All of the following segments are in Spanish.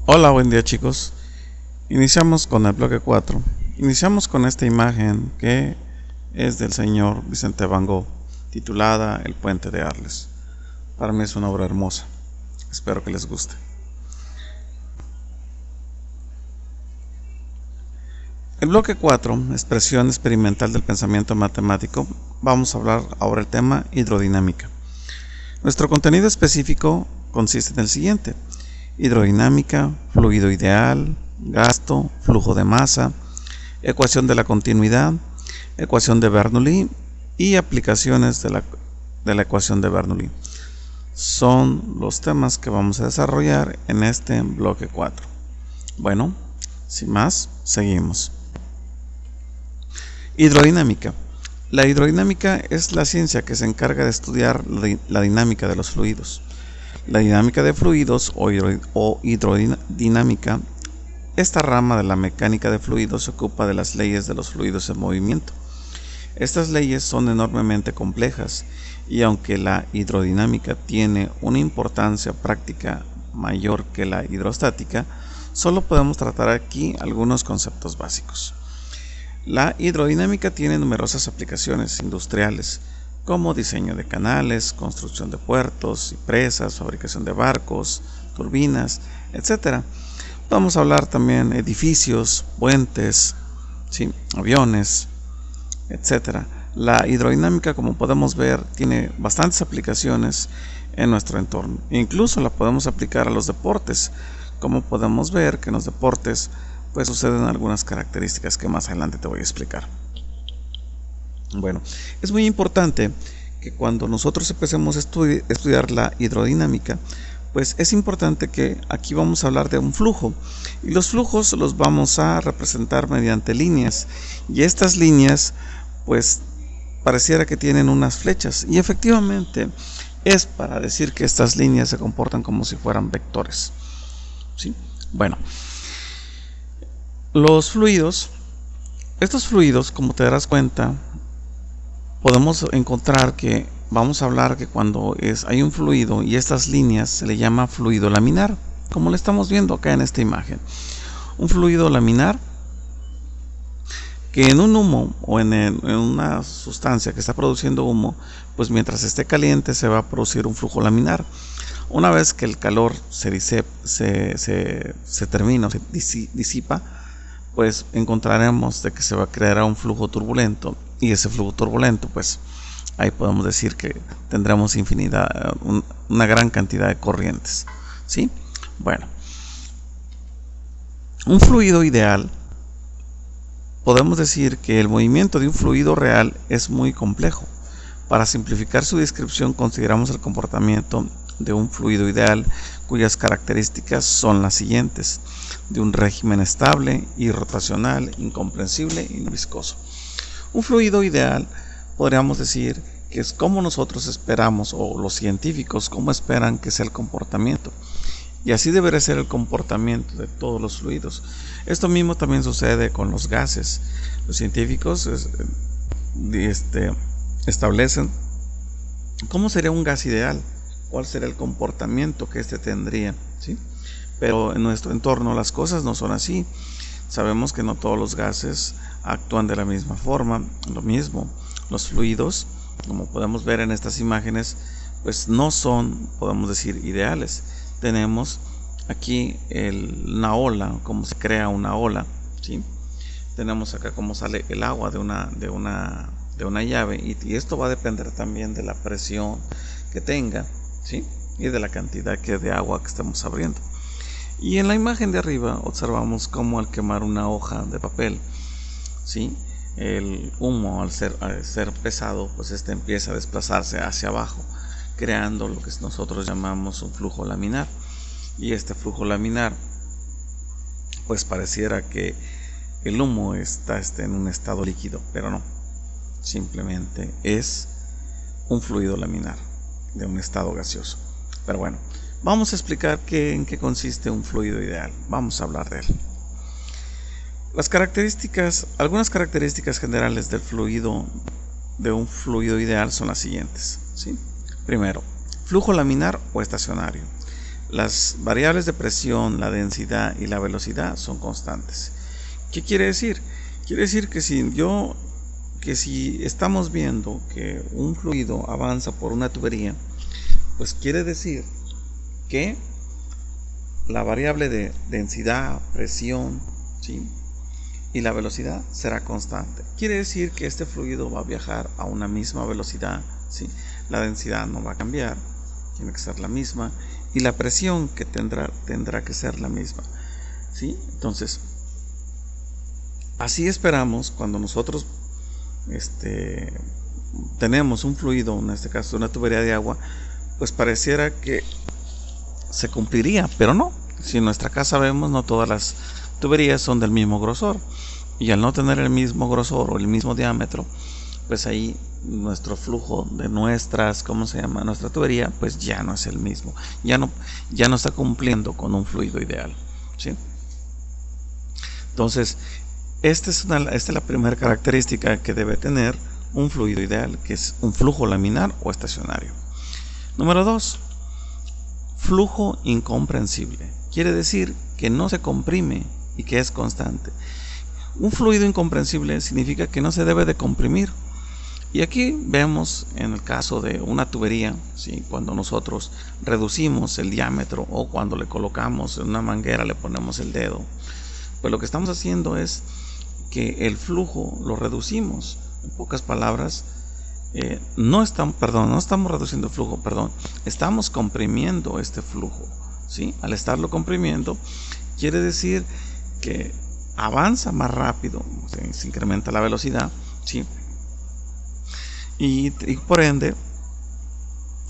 Hola, buen día chicos. Iniciamos con el bloque 4. Iniciamos con esta imagen que es del señor Vicente Van Gogh, titulada El Puente de Arles. Para mí es una obra hermosa. Espero que les guste. El bloque 4, expresión experimental del pensamiento matemático, vamos a hablar ahora el tema hidrodinámica. Nuestro contenido específico consiste en el siguiente: hidrodinámica, fluido ideal, gasto, flujo de masa, ecuación de la continuidad, ecuación de Bernoulli y aplicaciones de la ecuación de Bernoulli. Son los temas que vamos a desarrollar en este bloque 4. Bueno, sin más, seguimos. Hidrodinámica. La hidrodinámica es la ciencia que se encarga de estudiar la dinámica de los fluidos. La dinámica de fluidos o hidrodinámica, esta rama de la mecánica de fluidos se ocupa de las leyes de los fluidos en movimiento. Estas leyes son enormemente complejas y aunque la hidrodinámica tiene una importancia práctica mayor que la hidrostática, solo podemos tratar aquí algunos conceptos básicos. La hidrodinámica tiene numerosas aplicaciones industriales, como diseño de canales, construcción de puertos y presas, fabricación de barcos, turbinas, etc. Vamos a hablar también edificios, puentes, ¿sí?, aviones, etc. La hidrodinámica, como podemos ver, tiene bastantes aplicaciones en nuestro entorno. Incluso la podemos aplicar a los deportes, como podemos ver que en los deportes pues suceden algunas características que más adelante te voy a explicar. Bueno, es muy importante que cuando nosotros empecemos a estudiar la hidrodinámica, pues es importante que aquí vamos a hablar de un flujo, y los flujos los vamos a representar mediante líneas, y estas líneas pues pareciera que tienen unas flechas, y efectivamente es para decir que estas líneas se comportan como si fueran vectores, ¿sí? Bueno, los fluidos, estos fluidos, como te darás cuenta, podemos encontrar que vamos a hablar que cuando hay un fluido y estas líneas se le llama fluido laminar, como lo estamos viendo acá en esta imagen. Un fluido laminar que en un humo o en una sustancia que está produciendo humo, pues mientras esté caliente se va a producir un flujo laminar. Una vez que el calor se termina o se disipa, pues encontraremos de que se va a crear un flujo turbulento, y ese flujo turbulento, pues ahí podemos decir que tendremos una gran cantidad de corrientes, ¿sí? Bueno, un fluido ideal, podemos decir que el movimiento de un fluido real es muy complejo. Para simplificar su descripción, consideramos el comportamiento de un fluido ideal, cuyas características son las siguientes: de un régimen estable y rotacional, incomprensible y no viscoso. Un fluido ideal podríamos decir que es como nosotros esperamos, o los científicos como esperan que sea el comportamiento, y así debería ser el comportamiento de todos los fluidos. Esto mismo también sucede con los gases. Los científicos establecen cómo sería un gas ideal, cuál sería el comportamiento que tendría, ¿sí? Pero en nuestro entorno las cosas no son así. Sabemos que no todos los gases actúan de la misma forma. Lo mismo, los fluidos, como podemos ver en estas imágenes, pues no son, podemos decir, ideales. Tenemos aquí una ola, cómo se crea una ola, ¿sí? Tenemos acá cómo sale el agua de una llave, y esto va a depender también de la presión que tenga, ¿sí?, y de la cantidad de agua que estamos abriendo. Y en la imagen de arriba observamos cómo al quemar una hoja de papel, ¿sí?, el humo al ser pesado, pues empieza a desplazarse hacia abajo, creando lo que nosotros llamamos un flujo laminar. Y este flujo laminar, pues pareciera que el humo está en un estado líquido, pero no, simplemente es un fluido laminar de un estado gaseoso. Pero bueno, vamos a explicar en qué consiste un fluido ideal. Vamos a hablar de él. Algunas características generales de un fluido ideal son las siguientes, ¿sí? Primero, flujo laminar o estacionario. las variables de presión, la densidad y la velocidad son constantes. ¿Qué quiere decir? Quiere decir que si estamos viendo que un fluido avanza por una tubería, pues quiere decir que la variable de densidad, presión, ¿sí?, y la velocidad será constante. Quiere decir que este fluido va a viajar a una misma velocidad, ¿sí? La densidad no va a cambiar, tiene que ser la misma, y la presión que tendrá que ser la misma, ¿sí? Entonces, así esperamos cuando nosotros tenemos un fluido, en este caso una tubería de agua, pues pareciera que se cumpliría, pero no. Si en nuestra casa vemos, no todas las tuberías son del mismo grosor, y al no tener el mismo grosor o el mismo diámetro, pues ahí nuestro flujo de nuestra tubería, pues ya no es el mismo, ya no está cumpliendo con un fluido ideal, ¿sí? Entonces, esta es la primera característica que debe tener un fluido ideal, que es un flujo laminar o estacionario. Número 2, flujo incomprensible. Quiere decir que no se comprime y que es constante. Un fluido incomprensible significa que no se debe de comprimir. Y aquí vemos en el caso de una tubería, ¿sí?, cuando nosotros reducimos el diámetro o cuando le colocamos en una manguera, le ponemos el dedo, pues lo que estamos haciendo es que el flujo lo reducimos. En pocas palabras, no estamos reduciendo el flujo, estamos comprimiendo este flujo, ¿sí? Al estarlo comprimiendo, quiere decir que avanza más rápido, se incrementa la velocidad, ¿sí? Y por ende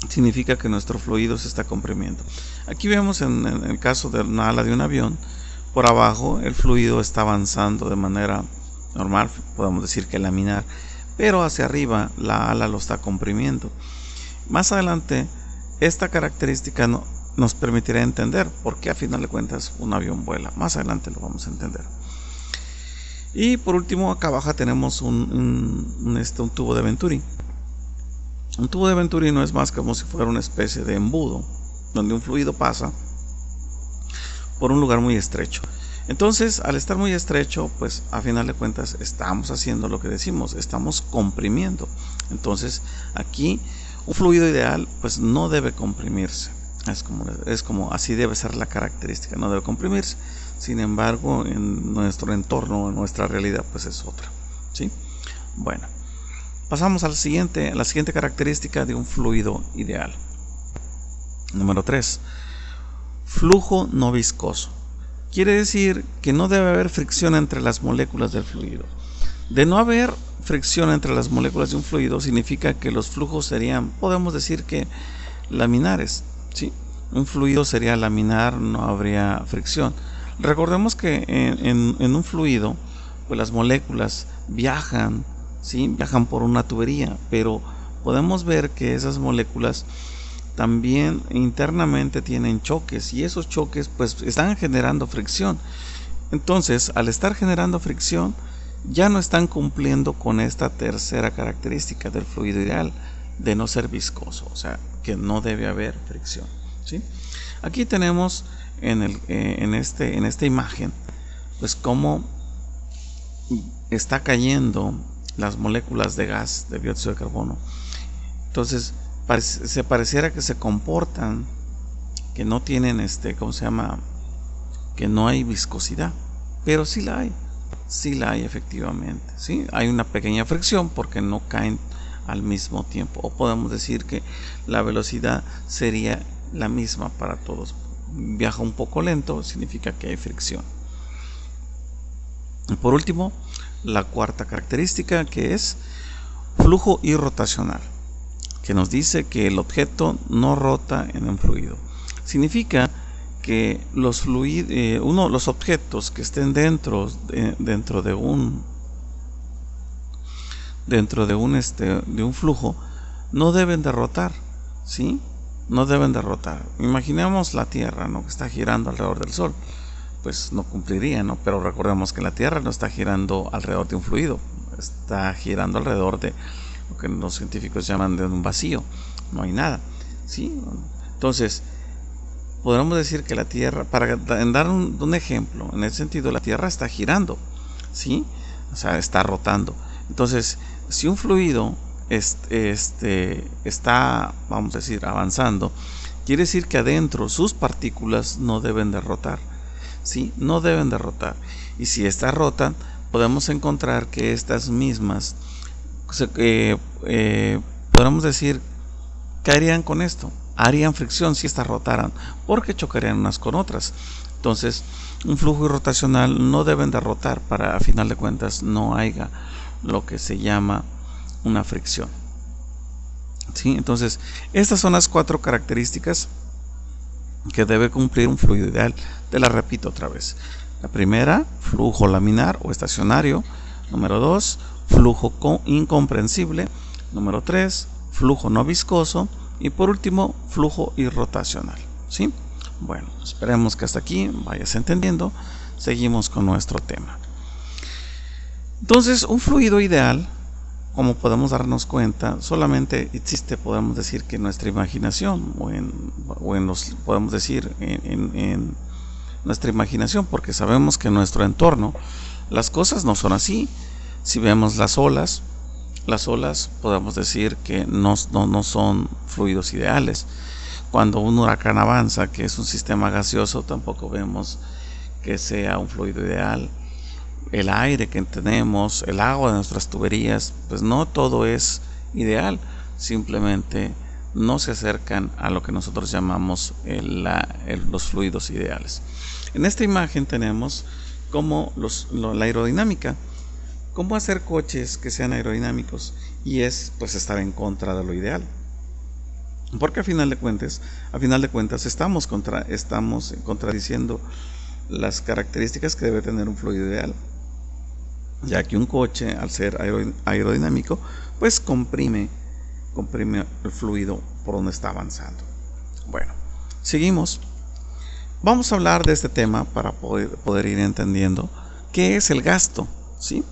significa que nuestro fluido se está comprimiendo. Aquí vemos en el caso de una ala de un avión, por abajo el fluido está avanzando de manera normal, podemos decir que laminar, pero hacia arriba la ala lo está comprimiendo. Más adelante esta característica nos permitirá entender por qué a final de cuentas un avión vuela. Más adelante lo vamos a entender. Y por último, acá abajo tenemos un tubo de Venturi. Un tubo de Venturi no es más como si fuera una especie de embudo donde un fluido pasa por un lugar muy estrecho. Entonces, al estar muy estrecho, pues a final de cuentas estamos haciendo lo que decimos, estamos comprimiendo. Entonces, aquí un fluido ideal pues no debe comprimirse. Es como así debe ser la característica, no debe comprimirse. Sin embargo, en nuestro entorno, en nuestra realidad, pues es otra, ¿sí? Bueno, pasamos a la siguiente característica de un fluido ideal. Número 3, flujo no viscoso. Quiere decir que no debe haber fricción entre las moléculas del fluido. De no haber fricción entre las moléculas de un fluido, significa que los flujos serían, podemos decir que laminares, ¿sí? Un fluido sería laminar, no habría fricción. Recordemos que en un fluido, pues las moléculas viajan, ¿sí?, viajan por una tubería, pero podemos ver que esas moléculas también internamente tienen choques, y esos choques pues están generando fricción. Entonces, al estar generando fricción, ya no están cumpliendo con esta tercera característica del fluido ideal, de no ser viscoso, o sea, que no debe haber fricción, ¿sí? Aquí tenemos en esta imagen, pues cómo está cayendo las moléculas de gas de dióxido de carbono. Entonces, se pareciera que se comportan, que no tienen que no hay viscosidad, pero sí la hay efectivamente, ¿sí? Hay una pequeña fricción porque no caen al mismo tiempo, o podemos decir que la velocidad sería la misma para todos. Viaja un poco lento, significa que hay fricción. Y por último, la cuarta característica, que es flujo irrotacional, que nos dice que el objeto no rota en un fluido. Significa que los objetos que estén dentro de un flujo no deben de rotar, ¿sí? No deben de rotar. Imaginemos la Tierra, ¿no?, que está girando alrededor del Sol, pues no cumpliría, ¿no? Pero recordemos que la Tierra no está girando alrededor de un fluido, está girando alrededor de lo que los científicos llaman de un vacío, no hay nada, ¿sí? Entonces, podríamos decir que la Tierra, para dar un ejemplo, en ese sentido, la Tierra está girando, ¿sí? O sea, está rotando. Entonces, si un fluido está, vamos a decir, avanzando, quiere decir que adentro sus partículas no deben de rotar, ¿sí? No deben de rotar. Y si estas rotan, podemos encontrar que estas mismas, podemos decir, ¿qué harían con esto? Harían fricción si estas rotaran, porque chocarían unas con otras. Entonces, un flujo rotacional no deben de rotar para, a final de cuentas, no haya lo que se llama una fricción. ¿Sí? Entonces, estas son las 4 características que debe cumplir un fluido ideal. Te la repito otra vez. La primera, flujo laminar o estacionario. Número 2, flujo incomprensible. Número 3, flujo no viscoso. Y por último, flujo irrotacional. ¿Sí? Bueno, esperemos que hasta aquí vayas entendiendo. Seguimos con nuestro tema. Entonces, un fluido ideal, como podemos darnos cuenta, solamente existe, podemos decir, que en nuestra imaginación, podemos decir en nuestra imaginación, porque sabemos que en nuestro entorno las cosas no son así. Si vemos las olas podemos decir que no son fluidos ideales. Cuando un huracán avanza, que es un sistema gaseoso, tampoco vemos que sea un fluido ideal. El aire que tenemos, el agua de nuestras tuberías, pues no todo es ideal, simplemente no se acercan a lo que nosotros llamamos los fluidos ideales. En esta imagen tenemos como la aerodinámica, cómo hacer coches que sean aerodinámicos, y es pues estar en contra de lo ideal, porque a final de cuentas estamos contradiciendo las características que debe tener un fluido ideal, ya que un coche, al ser aerodinámico, pues comprime el fluido por donde está avanzando. Bueno, seguimos. Vamos a hablar de este tema para poder ir entendiendo qué es el gasto, ¿sí?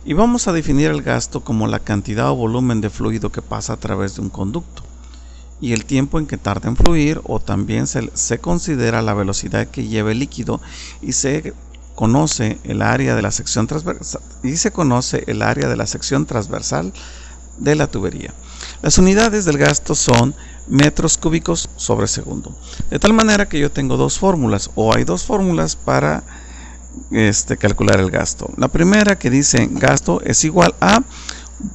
Y vamos a definir el gasto como la cantidad o volumen de fluido que pasa a través de un conducto y el tiempo en que tarda en fluir, o también se considera la velocidad que lleva el líquido, y se conoce el área de la sección transversal de la tubería. Las unidades del gasto son metros cúbicos sobre segundo. De tal manera que yo tengo dos fórmulas, o hay dos fórmulas para calcular el gasto. La primera, que dice gasto es igual a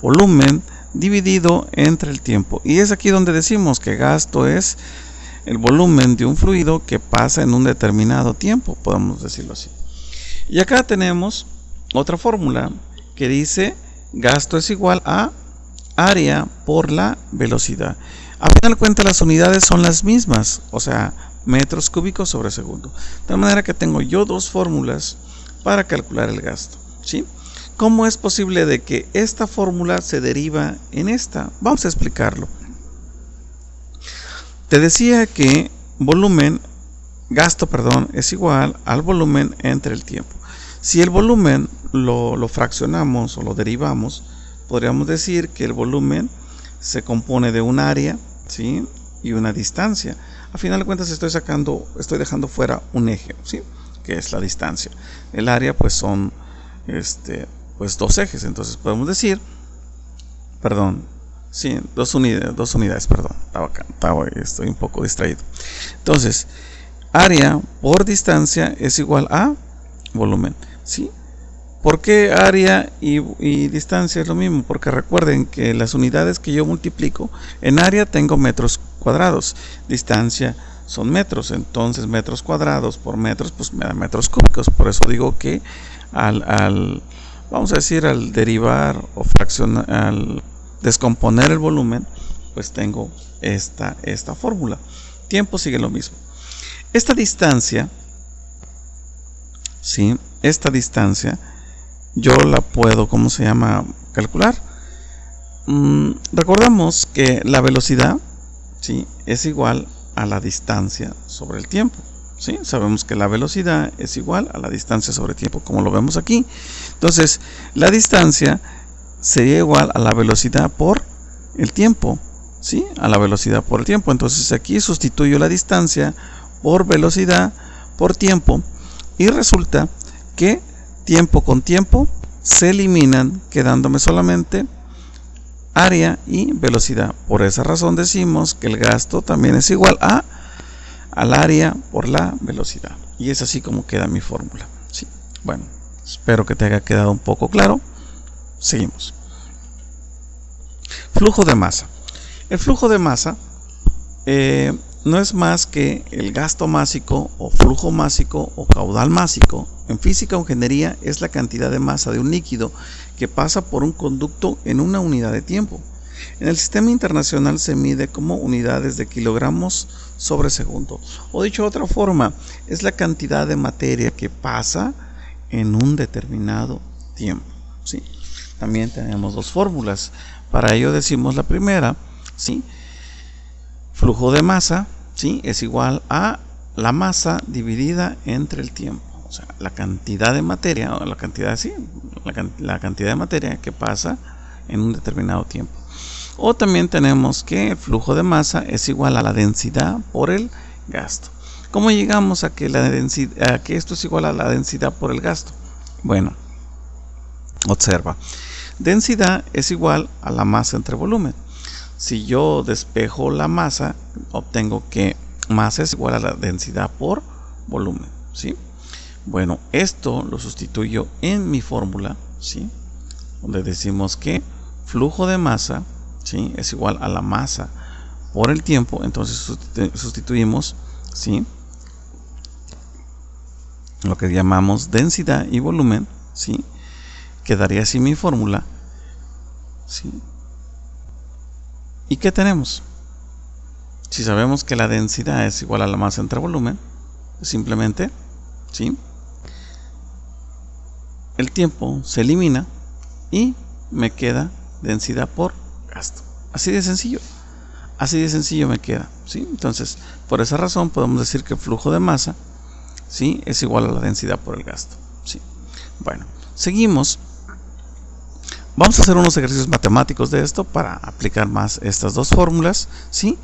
volumen dividido entre el tiempo, y es aquí donde decimos que gasto es el volumen de un fluido que pasa en un determinado tiempo, podemos decirlo así. Y acá tenemos otra fórmula que dice gasto es igual a área por la velocidad. A final de cuentas las unidades son las mismas, o sea, metros cúbicos sobre segundo. De tal manera que tengo yo dos fórmulas para calcular el gasto, ¿sí? ¿Cómo es posible de que esta fórmula se deriva en esta? Vamos a explicarlo. Te decía que gasto es igual al volumen entre el tiempo. Si el volumen lo fraccionamos o lo derivamos, podríamos decir que el volumen se compone de un área, ¿sí?, y una distancia. A final de cuentas estoy dejando fuera un eje, ¿sí?, que es la distancia. El área pues son dos ejes, entonces podemos decir, dos unidades, estoy un poco distraído. Entonces, área por distancia es igual a volumen, ¿sí? ¿Por qué área y distancia es lo mismo? Porque recuerden que las unidades que yo multiplico, en área tengo metros cuadrados, distancia son metros, entonces metros cuadrados por metros pues me da metros cúbicos. Por eso digo que al derivar o fraccionar, al descomponer el volumen, pues tengo esta fórmula. Tiempo sigue lo mismo. Esta distancia, ¿sí?, yo la puedo, calcular. Recordamos que la velocidad, ¿sí?, es igual a la distancia sobre el tiempo, ¿sí? Sabemos que la velocidad es igual a la distancia sobre el tiempo, como lo vemos aquí. Entonces, la distancia sería igual a la velocidad por el tiempo, ¿sí?, a la velocidad por el tiempo. Entonces, aquí sustituyo la distancia por velocidad por tiempo, y resulta que tiempo con tiempo se eliminan, quedándome solamente área y velocidad. Por esa razón decimos que el gasto también es igual al área por la velocidad, y es así como queda mi fórmula. ¿Sí? Bueno, espero que te haya quedado un poco claro. Seguimos. Flujo de masa. El flujo de masa no es más que el gasto másico o flujo másico o caudal másico. En física o ingeniería es la cantidad de masa de un líquido que pasa por un conducto en una unidad de tiempo. En el sistema internacional se mide como unidades de kilogramos sobre segundo. O dicho de otra forma, es la cantidad de materia que pasa en un determinado tiempo. ¿Sí? También tenemos dos fórmulas. Para ello decimos la primera, ¿sí? Flujo de masa, ¿sí? Es igual a la masa dividida entre el tiempo. O sea, la cantidad de materia, o la cantidad de materia que pasa en un determinado tiempo. O también tenemos que el flujo de masa es igual a la densidad por el gasto. ¿Cómo llegamos a que esto es igual a la densidad por el gasto? Bueno, observa. Densidad es igual a la masa entre volumen. Si yo despejo la masa, obtengo que masa es igual a la densidad por volumen, ¿sí? Bueno, esto lo sustituyo en mi fórmula, ¿sí? Donde decimos que flujo de masa, ¿sí? Es igual a la masa por el tiempo. Entonces sustituimos, ¿sí? Lo que llamamos densidad y volumen, ¿sí? Quedaría así mi fórmula, ¿sí? ¿Y qué tenemos? Si sabemos que la densidad es igual a la masa entre volumen, simplemente, ¿sí? El tiempo se elimina y me queda densidad por gasto. Así de sencillo. Así de sencillo me queda, ¿sí? Entonces, por esa razón podemos decir que el flujo de masa, ¿sí? Es igual a la densidad por el gasto, ¿sí? Bueno, seguimos. Vamos a hacer unos ejercicios matemáticos de esto para aplicar más estas dos fórmulas, ¿sí?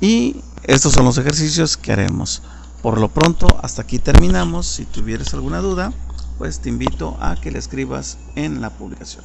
Y estos son los ejercicios que haremos. Por lo pronto, hasta aquí terminamos. Si tuvieras alguna duda, pues te invito a que la escribas en la publicación.